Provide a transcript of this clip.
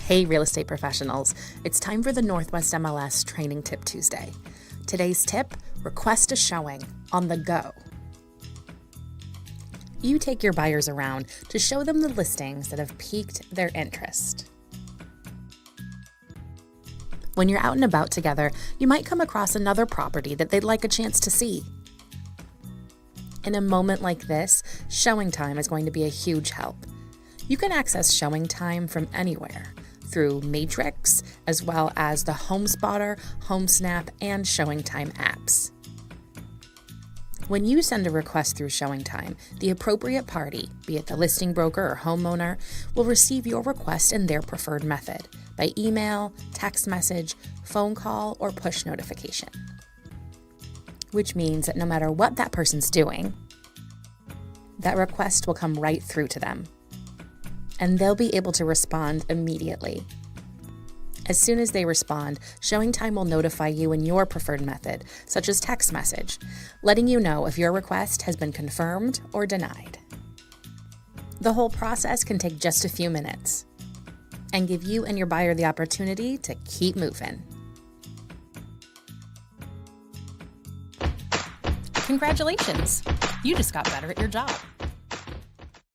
Hey real estate professionals, it's time for the Northwest MLS Training Tip Tuesday. Today's tip, request a showing on the go. You take your buyers around to show them the listings that have piqued their interest. When you're out and about together, you might come across another property that they'd like a chance to see. In a moment like this, ShowingTime is going to be a huge help. You can access ShowingTime from anywhere, through Matrix, as well as the HomeSpotter, HomeSnap, and ShowingTime apps. When you send a request through ShowingTime, the appropriate party, be it the listing broker or homeowner, will receive your request in their preferred method, by email, text message, phone call, or push notification. Which means that no matter what that person's doing, that request will come right through to them, and they'll be able to respond immediately. As soon as they respond, ShowingTime will notify you in your preferred method, such as text message, letting you know if your request has been confirmed or denied. The whole process can take just a few minutes and give you and your buyer the opportunity to keep moving. Congratulations! You just got better at your job.